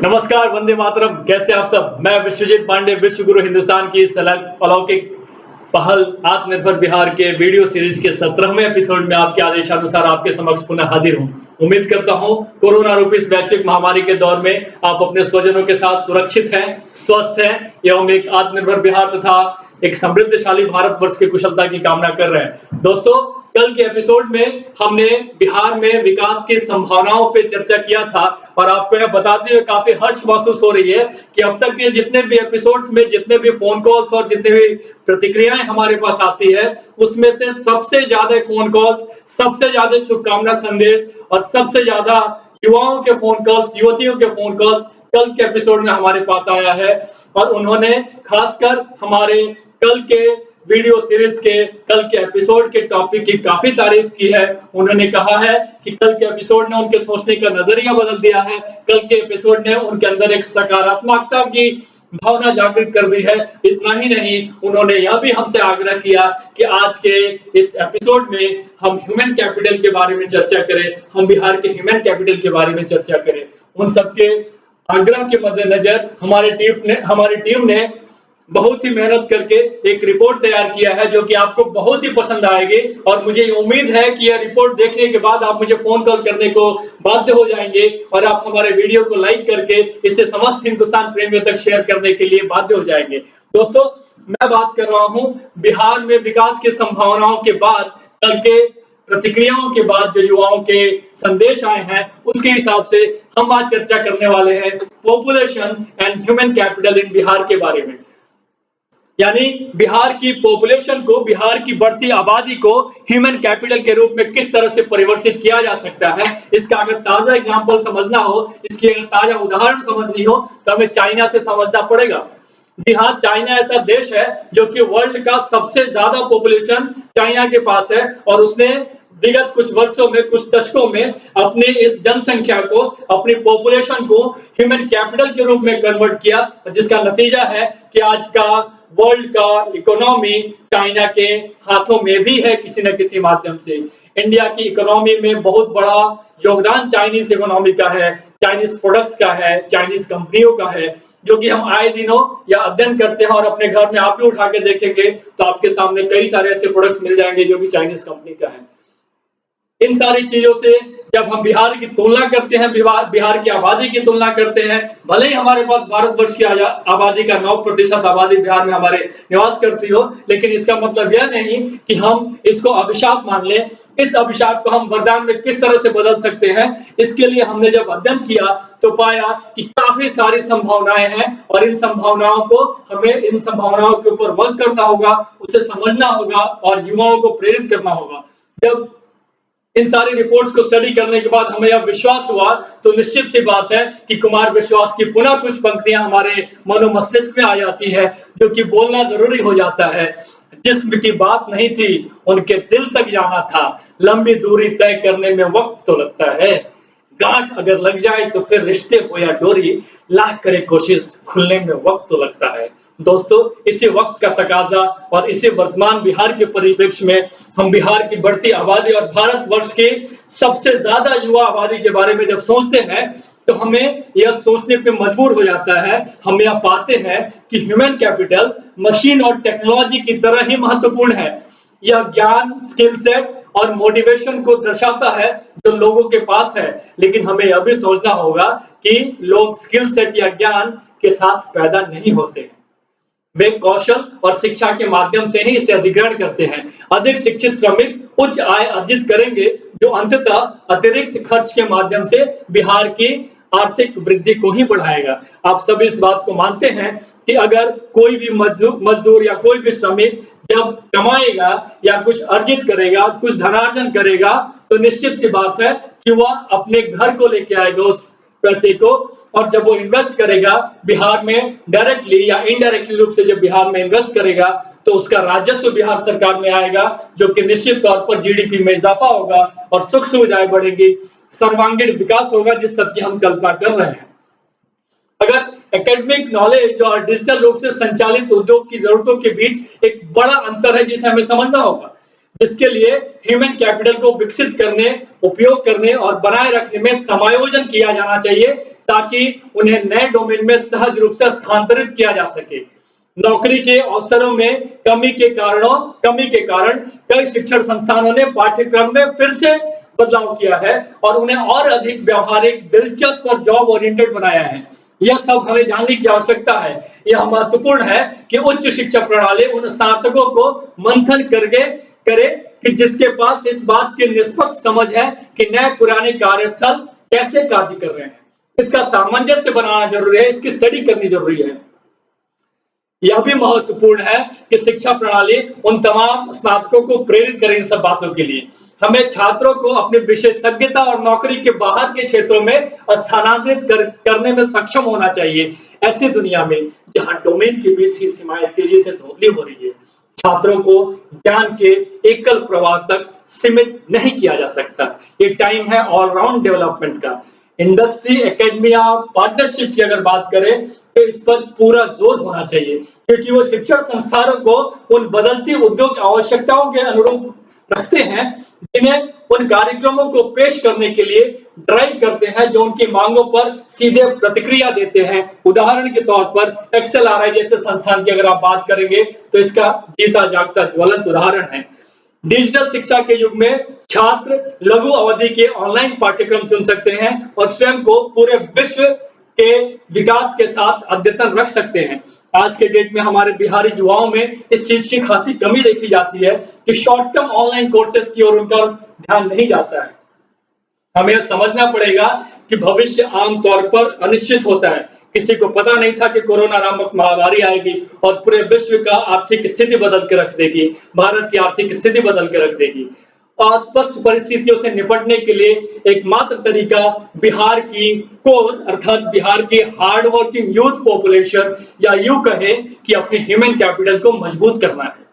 नमस्कार, वंदे मातरम। कैसे आप सब? मैं विश्वजीत पांडे, विश्व गुरु हिंदुस्तान की इस अलौकिक पहल आत्मनिर्भर बिहार के वीडियो सीरीज के 17वें एपिसोड में आपके आदेशानुसार आपके समक्ष पुनः हाजिर हूं। उम्मीद करता हूं कोरोना रूपी इस वैश्विक महामारी के दौर में आप अपने स्वजनों के साथ सुरक्षित हैं, स्वस्थ हैं एवं एक आत्मनिर्भर बिहार तथा एक समृद्धशाली भारतवर्ष की कुशलता की कामना कर रहे हैं। दोस्तों, कल के एपिसोड में हमने बिहार में विकास की संभावनाओं पे चर्चा किया था और आपको यह बताते हुए काफी हर्ष महसूस हो रही है कि अब तक के जितने भी एपिसोड्स में जितने भी फोन कॉल्स और जितने भी प्रतिक्रियाएं हमारे पास आती है, उसमें से सबसे ज्यादा फोन कॉल्स, सबसे ज्यादा शुभकामना संदेश और सबसे ज्यादा युवाओं के फोन कॉल्स, युवतियों के फोन कॉल्स कल के एपिसोड में हमारे पास आया है। और उन्होंने खासकर हमारे कल के वीडियो सीरीज के कल के एपिसोड के टॉपिक की काफी तारीफ की है। उन्होंने कहा है कि कल के एपिसोड ने उनके सोचने का नजरिया बदल दिया है। कल के एपिसोड ने उनके अंदर एक सकारात्मकता की भावना जागृत कर दी है। इतना ही नहीं, उन्होंने यह भी हमसे आग्रह किया कि आज के इस एपिसोड में हम ह्यूमन कैपिटल के बारे में चर्चा करें, हम बिहार के ह्यूमन कैपिटल के बारे में चर्चा करें। उन सबके आग्रह के मद्देनजर हमारी टीम ने बहुत ही मेहनत करके एक रिपोर्ट तैयार किया है जो कि आपको बहुत ही पसंद आएगी। और मुझे उम्मीद है कि यह रिपोर्ट देखने के बाद आप मुझे फोन कॉल करने को बाध्य हो जाएंगे और आप हमारे वीडियो को लाइक करके इसे समस्त हिंदुस्तान प्रेमियों तक शेयर करने के लिए बाध्य हो जाएंगे। दोस्तों, मैं बात कर रहा हूं बिहार में विकास की संभावनाओं के बाद, कल के प्रतिक्रियाओं के बाद जो युवाओं के संदेश आए हैं, उसके हिसाब से हम आज चर्चा करने वाले हैं population and human capital in Bihar के बारे में। यानी बिहार की पॉपुलेशन को, बिहार की बढ़ती आबादी को ह्यूमन कैपिटल के रूप में किस तरह से परिवर्तित किया जा सकता है। इसका अगर ताजा एग्जांपल समझना हो, इसकी अगर ताजा उदाहरण समझनी हो, तो हमें चाइना से समझना पड़ेगा। जी हाँ, चाइना ऐसा देश है जो कि वर्ल्ड का सबसे ज्यादा पॉपुलेशन चाइना के पास है और उसने विगत कुछ वर्षों में, कुछ दशकों में अपनी इस जनसंख्या को, अपनी पॉपुलेशन को ह्यूमन कैपिटल के रूप में कन्वर्ट किया, जिसका नतीजा है कि आज का वर्ल्ड का इकोनॉमी चाइना के हाथों में भी है किसी न किसी माध्यम से। इंडिया की इकोनॉमी में बहुत बड़ा योगदान चाइनीज इकोनॉमी का है, चाइनीज प्रोडक्ट्स का है, चाइनीज कंपनियों का है, जो कि हम आए दिनों या अध्ययन करते हैं। और अपने घर में आप भी उठा के देखेंगे तो आपके सामने कई सारे ऐसे प्रोडक्ट्स मिल जाएंगे जो कि चाइनीज कंपनी का है। इन सारी चीजों से जब हम बिहार की तुलना करते हैं, बिहार की आबादी की तुलना करते हैं, भले ही हमारे पास भारतवर्ष की आबादी का 9% आबादी बिहार में हमारे निवास करती हो, लेकिन इसका मतलब यह नहीं कि हम इसको अभिशाप मान लें। इस अभिशाप को हम वरदान में किस तरह से बदल सकते हैं, इसके लिए हमने जब अध्ययन किया तो पाया कि काफी सारी संभावनाएं हैं और इन संभावनाओं को, हमें इन संभावनाओं के ऊपर वर्क करना होगा, उसे समझना होगा और युवाओं को प्रेरित करना होगा। जब इन सारी रिपोर्ट्स को स्टडी करने के बाद हमें यह विश्वास हुआ, तो निश्चित सी बात है कि कुमार विश्वास की पुनः कुछ पंक्तियां हमारे मनो मस्तिष्क में आ जाती है, जो कि बोलना जरूरी हो जाता है। जिस्म की बात नहीं थी, उनके दिल तक जाना था, लंबी दूरी तय करने में वक्त तो लगता है, गांठ अगर लग जाए तो फिर रिश्ते हो या डोरी, लाख करे कोशिश खुलने में वक्त तो लगता है। दोस्तों, इसी वक्त का तकाजा और इसी वर्तमान बिहार के परिप्रेक्ष्य में हम बिहार की बढ़ती आबादी और भारतवर्ष की सबसे ज्यादा युवा आबादी के बारे में जब सोचते हैं, तो हमें यह सोचने पे मजबूर हो जाता है, हम यह पाते हैं कि ह्यूमन कैपिटल मशीन और टेक्नोलॉजी की तरह ही महत्वपूर्ण है। यह ज्ञान, स्किल सेट और मोटिवेशन को दर्शाता है जो लोगों के पास है, लेकिन हमें यह भी सोचना होगा कि लोग स्किल सेट या ज्ञान के साथ पैदा नहीं होते, वे कौशल और शिक्षा के माध्यम से ही इसे अधिग्रहण करते हैं। अधिक शिक्षित श्रमिक उच्च आय अर्जित करेंगे, जो अंततः अतिरिक्त खर्च के माध्यम से बिहार की आर्थिक वृद्धि को ही बढ़ाएगा। आप सभी इस बात को मानते हैं कि अगर कोई भी मजदूर या कोई भी श्रमिक जब कमाएगा या कुछ अर्जित करेगा, कुछ धनार्जन करेगा, तो निश्चित सी बात है कि वह अपने घर को लेके आएगा उस पैसे को, और जब वो इन्वेस्ट करेगा बिहार में डायरेक्टली या इनडायरेक्टली रूप से, जब बिहार में इन्वेस्ट करेगा तो उसका राजस्व बिहार सरकार में आएगा, जो कि निश्चित तौर पर जीडीपी में इजाफा होगा और सुख सुविधाएं बढ़ेगी, सर्वांगीण विकास होगा, जिस सबकी हम कल्पना कर रहे हैं। अगर एकेडमिक नॉलेज और डिजिटल रूप से संचालित उद्योग की जरूरतों के बीच एक बड़ा अंतर है जिसे हमें समझना होगा, जिसके लिए ह्यूमन कैपिटल को विकसित करने, उपयोग करने और बनाए रखने में समायोजन किया जाना चाहिए, ताकि उन्हें नए डोमेन में सहज रूप से स्थानांतरित किया जा सके। नौकरी के अवसरों में कमी के कारण कई शिक्षण संस्थानों ने पाठ्यक्रम में फिर से बदलाव किया है और उन्हें और अधिक व्यावहारिक, दिलचस्प और जॉब ओरिएंटेड बनाया है। यह सब हमें जानने की आवश्यकता है। यह महत्वपूर्ण है कि उच्च शिक्षा प्रणाली उन स्नातकों को मंथन करके करे कि जिसके पास इस बात की निष्पक्ष समझ है कि नए पुराने कार्यस्थल कैसे कार्य कर रहे हैं। इसका सामंजस्य बनाना जरूरी है, इसकी स्टडी करनी जरूरी है। यह भी महत्वपूर्ण है कि शिक्षा प्रणाली उन तमाम स्नातकों को प्रेरित करे इन सब बातों के लिए। हमें छात्रों को अपनी विशेषज्ञता और नौकरी के बाहर के क्षेत्रों में स्थानांतरित करने में सक्षम होना चाहिए। ऐसी दुनिया में जहां डोमेन के बीच की सीमाएं तेजी से धुंधली हो रही है, छात्रों को ज्ञान के एकल प्रवाह तक सीमित नहीं किया जा सकता। ये टाइम है ऑलराउंड डेवलपमेंट का। इंडस्ट्री, एकेडमिया, पार्टनरशिप की अगर बात करें तो इस पर पूरा जोर होना चाहिए, क्योंकि वो शिक्षण संस्थानों को उन बदलती उद्योग आवश्यकताओं के अनुरूप रखते हैं, जिन्हें उन कार्यक्रमों को पेश करने के लिए ड्राइव करते हैं, जो उनकी मांगों पर सीधे प्रतिक्रिया देते हैं। उदाहरण के तौर पर XLRI जैसे संस्थान की अगर आप बात करेंगे तो इसका जीता जागता ज्वलंत उदाहरण है। डिजिटल शिक्षा के युग में छात्र लघु अवधि के ऑनलाइन पाठ्यक्रम चुन सकते हैं और स्वयं को पूरे विश्व के विकास के साथ अद्यतन रख सकते हैं। आज के डेट में हमारे बिहारी युवाओं में इस चीज की खासी कमी देखी जाती है कि शॉर्ट टर्म ऑनलाइन कोर्सेज की ओर उनका ध्यान नहीं जाता है। हमें यह समझना पड़ेगा कि भविष्य आमतौर पर अनिश्चित होता है। किसी को पता नहीं था कि कोरोना नामक महामारी आएगी और पूरे विश्व का आर्थिक स्थिति बदल के रख देगी, भारत की आर्थिक स्थिति बदल के रख देगी। अस्पष्ट परिस्थितियों से निपटने के लिए एकमात्र तरीका बिहार की कोर अर्थात बिहार की हार्ड वर्किंग यूथ पॉपुलेशन या यूं कहे कि अपनी ह्यूमन कैपिटल को मजबूत करना है।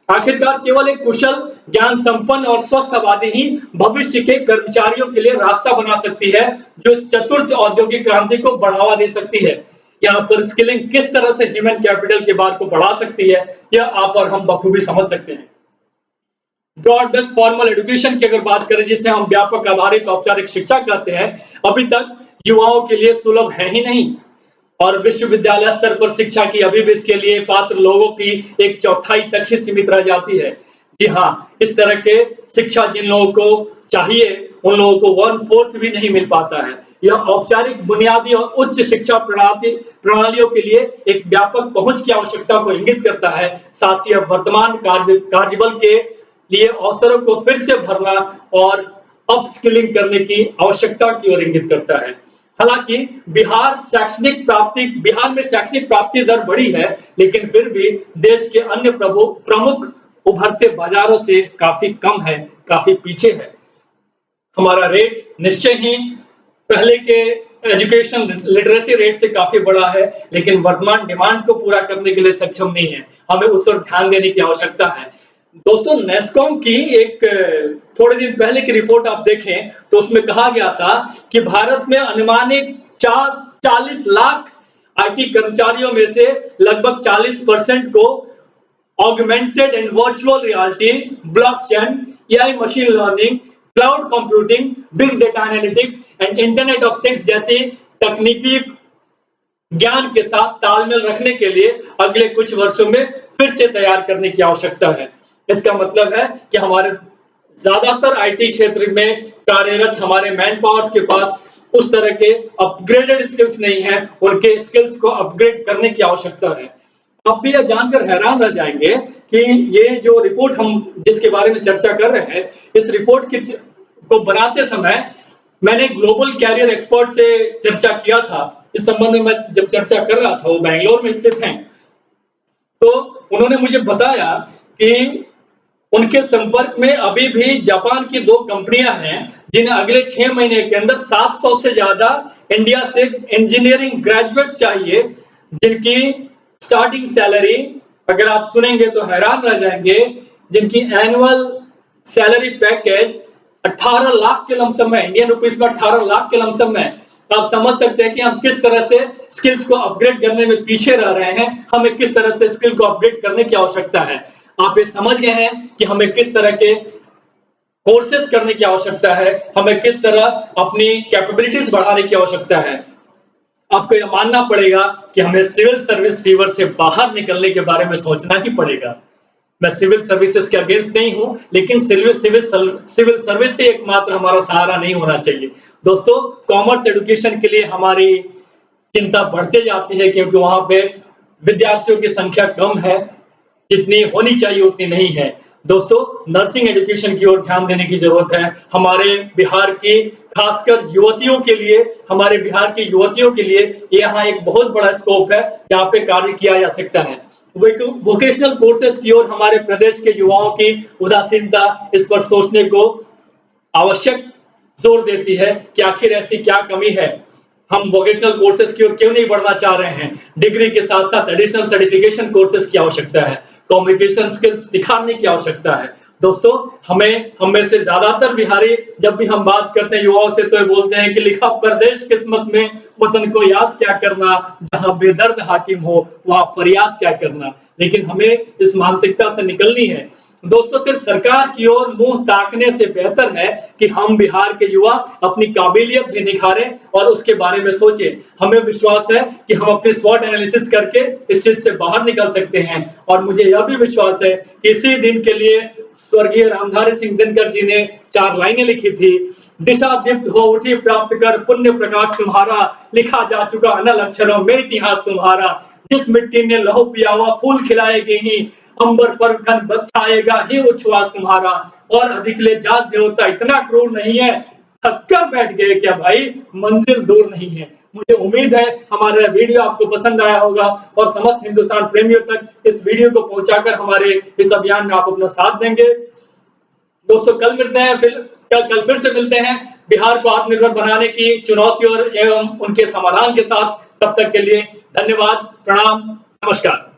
आखिरकार केवल एक कुशल, ज्ञान संपन्न और स्वस्थ आबादी ही भविष्य के कर्मचारियों के लिए रास्ता बना सकती है, जो चतुर्थ औद्योगिक क्रांति को बढ़ावा दे सकती है। यहाँ पर स्किलिंग किस तरह से ह्यूमन कैपिटल के बार को बढ़ा सकती है, यह आप और हम बखूबी समझ सकते हैं। ब्रॉड बेस्ड फॉर्मल एजुकेशन की अगर बात करें, जिसे हम व्यापक आधारित औपचारिक शिक्षा कहते हैं, अभी तक युवाओं के लिए सुलभ है ही नहीं और विश्वविद्यालय स्तर पर शिक्षा की अभी भी इसके लिए पात्र लोगों की 1/4 तक ही सीमित रह जाती है। जी हाँ, इस तरह के शिक्षा जिन लोगों को चाहिए उन लोगों को 1/4 भी नहीं मिल पाता है। यह औपचारिक, बुनियादी और उच्च शिक्षा प्रणालियों के लिए एक व्यापक पहुंच की आवश्यकता को इंगित करता है। साथ ही वर्तमान कार्यबल के लिए अवसरों को फिर से भरना और अपस्किलिंग करने की आवश्यकता की ओर इंगित करता है। हालांकि बिहार में शैक्षणिक प्राप्ति दर बढ़ी है, लेकिन फिर भी देश के अन्य प्रमुख उभरते बाजारों से काफी कम है, काफी पीछे है। हमारा रेट निश्चय ही पहले के एजुकेशन लिटरेसी रेट से काफी बड़ा है, लेकिन वर्तमान डिमांड को पूरा करने के लिए सक्षम नहीं है। हमें उस पर ध्यान देने की आवश्यकता है। दोस्तों, नेस्कॉम की एक थोड़े दिन पहले की रिपोर्ट आप देखें तो उसमें कहा गया था कि भारत में अनुमानित 40 लाख आईटी कर्मचारियों में से लगभग 40% को augmented and virtual reality, blockchain, AI, machine learning, cloud computing, big data analytics and internet of things जैसी तकनीकी ज्ञान के साथ तालमेल रखने के लिए अगले कुछ वर्षों में फिर से तैयार करने की आवश्यकता है। इसका मतलब है कि हमारे ज्यादातर आईटी क्षेत्र में कार्यरत हमारे मैन पावर्स के पास उस तरह के अपग्रेडेड स्किल्स नहीं है। उनके स्किल्स को अपग्रेड करने की आवश्यकता है। आप भी यह जानकर हैरान रह जाएंगे कि ये जो रिपोर्ट हम जिसके बारे में चर्चा कर रहे हैं, इस रिपोर्ट को बनाते समय मैंने ग्लोबल कैरियर एक्सपर्ट से चर्चा किया था। इस संबंध में मैं जब चर्चा कर रहा था, वो बेंगलोर में स्थित हैं, तो उन्होंने मुझे बताया कि उनके संपर्क में अभी भी जापान की 2 कंपनियां हैं, जिन्हें अगले 6 महीने के अंदर 700 से ज्यादा इंडिया से इंजीनियरिंग ग्रेजुएट्स चाहिए, जिनकी स्टार्टिंग सैलरी अगर आप सुनेंगे तो हैरान रह जाएंगे, जिनकी एनुअल सैलरी पैकेज 18 लाख के लमसम है, इंडियन रुपीस में 18 लाख के लमसम है। आप समझ सकते हैं कि हम किस तरह से स्किल्स को अपग्रेड करने में पीछे रह रहे हैं। हमें किस तरह से स्किल को अपग्रेड करने की आवश्यकता है। आप ये समझ गए हैं कि हमें किस तरह के कोर्सेज करने की आवश्यकता है, हमें किस तरह अपनी कैपेबिलिटीज बढ़ाने की आवश्यकता है। आपको यह मानना पड़ेगा कि हमें सिविल सर्विस फीवर से बाहर निकलने के बारे में सोचना ही पड़ेगा। मैं सिविल सर्विसेज के अगेंस्ट नहीं हूं, लेकिन सिविल सर्विस ही एकमात्र हमारा सहारा नहीं होना चाहिए। दोस्तों, कॉमर्स एजुकेशन के लिए हमारी चिंता बढ़ते जाती है, क्योंकि वहां पे विद्यार्थियों की संख्या कम है, जितनी होनी चाहिए उतनी नहीं है। दोस्तों, नर्सिंग एजुकेशन की ओर ध्यान देने की जरूरत है। हमारे बिहार की खासकर युवतियों के लिए, हमारे बिहार की युवतियों के लिए यहाँ एक बहुत बड़ा स्कोप है जहाँ पे कार्य किया जा सकता है। वोकेशनल कोर्सेज की ओर हमारे प्रदेश के युवाओं की उदासीनता इस पर सोचने को आवश्यक जोर देती है कि आखिर ऐसी क्या कमी है, हम वोकेशनल कोर्सेज की ओर क्यों नहीं बढ़ना चाह रहे हैं। डिग्री के साथ साथ एडिशनल सर्टिफिकेशन कोर्सेज की आवश्यकता है, कम्युनिकेशन स्किल्स दिखाने की आवश्यकता है। दोस्तों, हम में से ज्यादातर बिहारी जब भी हम बात करते हैं युवाओं से, तो ये बोलते हैं कि लिखा परदेश किस्मत में, वतन को याद क्या करना, जहां बेदर्द हाकिम हो वहां फरियाद क्या करना। लेकिन हमें इस मानसिकता से निकलनी है। दोस्तों, सिर्फ सरकार की ओर मुंह ताकने से बेहतर है कि हम बिहार के युवा अपनी काबिलियत भी निखारें और उसके बारे में सोचें। हमें विश्वास है कि हम अपनी स्वॉट एनालिसिस करके इस चीज से बाहर निकल सकते हैं। और मुझे यह भी विश्वास है कि इसी दिन के लिए स्वर्गीय रामधारी सिंह दिनकर जी ने 4 लाइनें लिखी थी। दिशा दीप्त हो उठी प्राप्त कर पुण्य प्रकाश तुम्हारा, लिखा जा चुका अनल अक्षरों में इतिहास तुम्हारा। जिस मिट्टी ने लहू पिया हुआ फूल खिलाएगी ही, अंबर पर घन बरछाएगा ही उच्छ्वास तुम्हारा। और अधिक ले जात देवता इतना क्रूर नहीं है, थककर बैठ गए क्या भाई, मंजिल दूर नहीं है। मुझे उम्मीद है हमारा वीडियो आपको पसंद आया होगा और समस्त हिंदुस्तान प्रेमियों तक इस वीडियो को पहुंचाकर हमारे इस अभियान में आप अपना साथ देंगे। दोस्तों, कल मिलते हैं, कल फिर से मिलते हैं बिहार को आत्मनिर्भर बनाने की चुनौतियों एवं उनके समाधान के साथ। तब तक के लिए धन्यवाद, प्रणाम, नमस्कार।